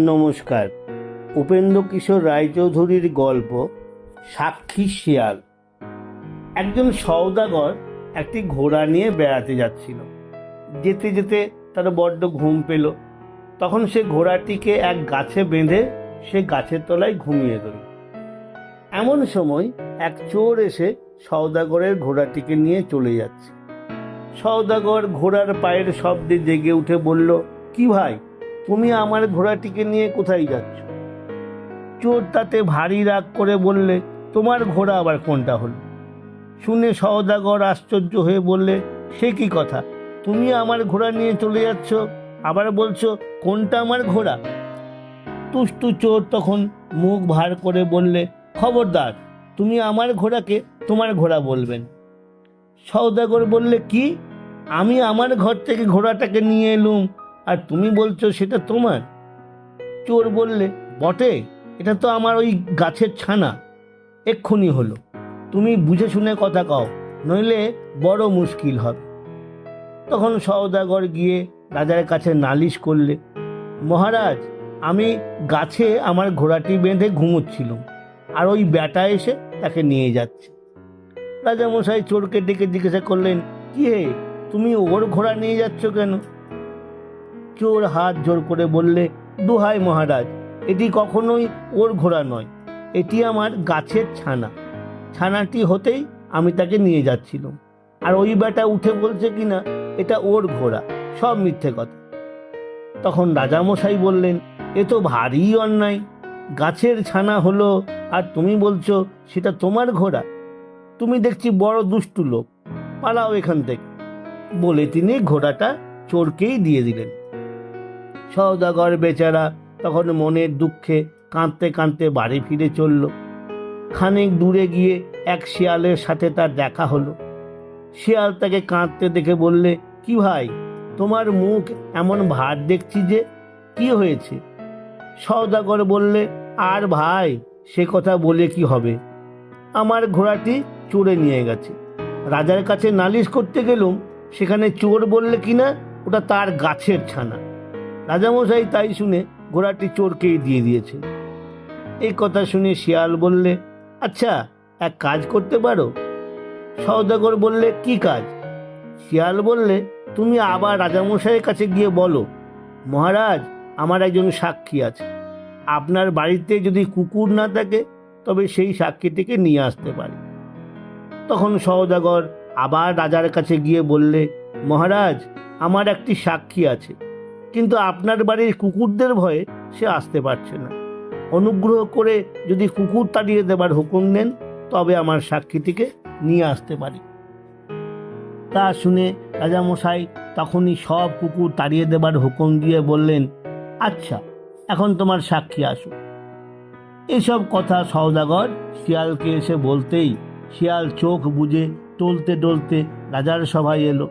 নমস্কার। উপেন্দ্র কিশোর রায়চৌধুরীর গল্প সাক্ষী শিয়াল। একজন সওদাগর একটি ঘোড়া নিয়ে বেড়াতে যাচ্ছিল। যেতে যেতে তার বড্ড ঘুম পেল। তখন সে ঘোড়াটিকে এক গাছে বেঁধে সে গাছের তলায় ঘুমিয়ে গেল। এমন সময় এক চোর এসে সওদাগরের ঘোড়াটিকে নিয়ে চলে যাচ্ছে। সওদাগর ঘোড়ার পায়ের শব্দে জেগে উঠে বলল, কি ভাই, তুমি আমার ঘোড়াটিকে নিয়ে কোথায় যাচ্ছ? চোর তাতে ভারী রাগ করে বললে, তোমার ঘোড়া আবার কোনটা হলো? শুনে সওদাগর আশ্চর্য হয়ে বললে, সে কি কথা, তুমি আমার ঘোড়া নিয়ে চলে যাচ্ছ, আবার বলছো কোনটা আমার ঘোড়া? তুষ্টু চোর তখন মুখ ভার করে বললে, খবরদার, তুমি আমার ঘোড়াকে তোমার ঘোড়া বলবেন। সওদাগর বললে, কি, আমি আমার ঘর থেকে ঘোড়াটাকে নিয়ে এলুম আর তুমি বলছো সেটা তোমার? চোর বললে, বটে, এটা তো আমার ওই গাছের ছানা, এক্ষুনি হলো। তুমি বুঝে শুনে কথা কও, নইলে বড় মুশকিল হবে। তখন সওদাগর গিয়ে রাজার কাছে নালিশ করলে, মহারাজ, আমি গাছে আমার ঘোড়াটি বেঁধে ঘুমোচ্ছিলাম, আর ওই ব্যাটা এসে তাকে নিয়ে যাচ্ছে। রাজামশাই চোরকে ডেকে জিজ্ঞাসা করলেন, কি হে, তুমি ওর ঘোড়া নিয়ে যাচ্ছ কেন? চোর হাত জোর করে বললে, দোহাই মহারাজ, এটি কখনোই ওর ঘোড়া নয়, এটি আমার গাছের ছানা। ছানাটি হতেই আমি তাকে নিয়ে যাচ্ছিলাম, আর ওই ব্যাটা উঠে বলছে কিনা এটা ওর ঘোড়া, সব মিথ্যে কথা। তখন রাজামশাই বললেন, এ তো ভারী অন্যায়, গাছের ছানা হলো আর তুমি বলছো সেটা তোমার ঘোড়া। তুমি দেখছি বড় দুষ্টু লোক, পালাও এখান থেকে। বলে তিনি ঘোড়াটা চোরকেই দিয়ে দিলেন। সওদাগর বেচারা তখন মনের দুঃখে কাঁদতে কাঁদতে বাড়ি ফিরে চলল। খানিক দূরে গিয়ে এক শিয়ালের সাথে তার দেখা হলো। শিয়াল তাকে কাঁদতে দেখে বললে, কি ভাই, তোমার মুখ এমন ভার দেখছি যে, কি হয়েছে? সওদাগর বললে, আর ভাই, সে কথা বলে কি হবে, আমার ঘোড়াটি চোরে নিয়ে গেছে। রাজার কাছে নালিশ করতে গেলুম, সেখানে চোর বললে কিনা ওটা তার গাছের ছানা। রাজামশাই তাই শুনে ঘোড়াটি চোরকেই দিয়ে দিয়েছে। এই কথা শুনে শিয়াল বললে, আচ্ছা, এক কাজ করতে পারো? সওদাগর বললে, কি কাজ? শিয়াল বললে, তুমি আবার রাজামশাইয়ের কাছে গিয়ে বলো, মহারাজ, আমার একজন সাক্ষী আছে, আপনার বাড়িতে যদি কুকুর না থাকে তবে সেই সাক্ষীটিকে নিয়ে আসতে পারে। তখন সওদাগর আবার রাজার কাছে গিয়ে বললে, মহারাজ, আমার একটি সাক্ষী আছে, কিন্তু আপনার বাড়ির কুকুরদের ভয়ে সে আসতে পারছে না। অনুগ্রহ করে যদি কুকুর তাড়িয়ে দেবার হুকুম দেন তবে আমার সাক্ষীটিকে নিয়ে আসতে পারি। তা শুনে রাজামশাই তখনই সব কুকুর তাড়িয়ে দেবার হুকুম দিয়ে বললেন, আচ্ছা, এখন তোমার সাক্ষী আসুক। এইসব কথা সওদাগর শিয়ালকে এসে বলতেই শিয়াল চোখ বুজে টলতে টলতে রাজার সভায় এলো।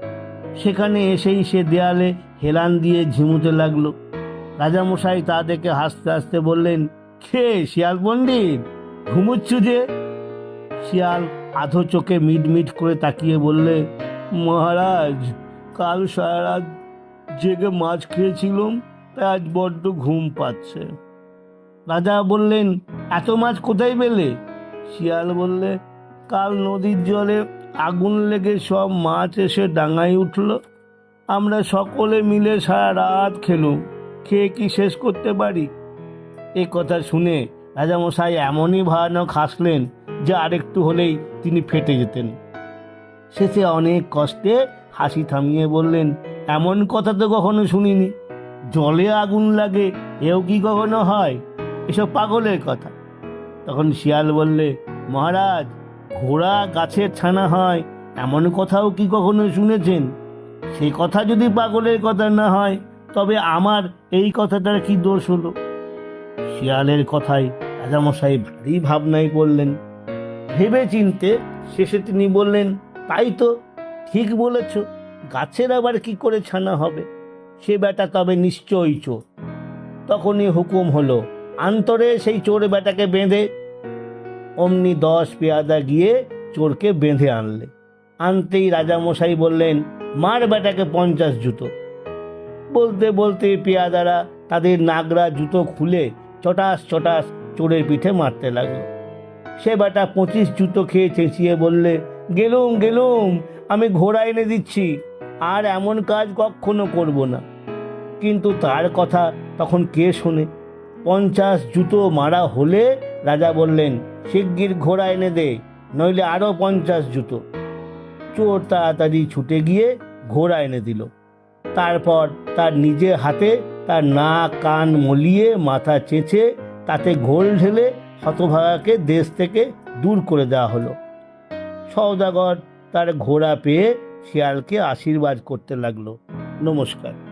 সেখানে এসেই সে দেয়ালে হেলান দিয়ে ঝিমুতে লাগলো। রাজামশাই তা দেখে হাসতে হাসতে বললেন, কে শিয়াল পণ্ডিত, ঘুমুচ্ছ যে? শিয়াল আধো চোখে মিটমিট করে তাকিয়ে বললে, মহারাজ, কাল সারা রাত জেগে মাছ খেয়েছিলাম, তাই আজ বড্ড ঘুম পাচ্ছে। রাজা বললেন, এত মাছ কোথায় পেলে? শিয়াল বললে, কাল নদীর জলে আগুন লেগে সব মাছ এসে ডাঙায় উঠল, আমরা সকলে মিলে সারা রাত খেলুম, খেয়ে কি শেষ করতে পারি? এ কথা শুনে রাজামশাই এমনই ভয়ানক হাসলেন যে আরেকটু হলেই তিনি ফেটে যেতেন। শেষে অনেক কষ্টে হাসি থামিয়ে বললেন, এমন কথা তো কখনো শুনিনি, জলে আগুন লাগে এও কি কখনো হয়? এসব পাগলের কথা। তখন শিয়াল বললে, মহারাজ, ঘোড়া গাছের ছানা হয় এমন কথাও কি কখনো শুনেছেন? সেই কথা যদি পাগলের কথা না হয় তবে আমার এই কথাটার কি দোষ হলো? শিয়ালের কথায় রাজামশাই ভারী ভাবনায় পড়লেন। ভেবে চিনতে শেষে তিনি বললেন, তাই তো, ঠিক বলেছ, গাছের আবার কি করে ছানা হবে? সে বেটা তবে নিশ্চয়ই চোর। তখনই হুকুম হলো, আন্তরে সেই চোর বেটাকে বেঁধে। অমনি 10 পেয়াদা গিয়ে চোরকে বেঁধে আনলে। আনতেই রাজামশাই বললেন, মার বেটাকে 50 জুতো। বলতে বলতে পেয়াদারা তাদের নাগরা জুতো খুলে চটাস চটাস চোরের পিঠে মারতে লাগলো। সে বেটা 25 জুতো খেয়ে চেঁচিয়ে বললে, গেলুম গেলুম, আমি ঘোড়া এনে দিচ্ছি, আর এমন কাজ কখনো করব না। কিন্তু তার কথা তখন কে শোনে? 50 জুতো মারা হলে রাজা বললেন, শিগগির ঘোড়া এনে দে, নইলে আরো 50 জুতো। চোর তাড়াতাড়ি ছুটে গিয়ে ঘোড়া এনে দিল। তারপর তার নিজে হাতে তার নাক কান মলিয়ে মাথা চেঁচে তাতে ঘোল ঢেলে হতভাগাকে দেশ থেকে দূর করে দেওয়া হলো। সওদাগর তার ঘোড়া পেয়ে শিয়ালকে আশীর্বাদ করতে লাগলো। নমস্কার।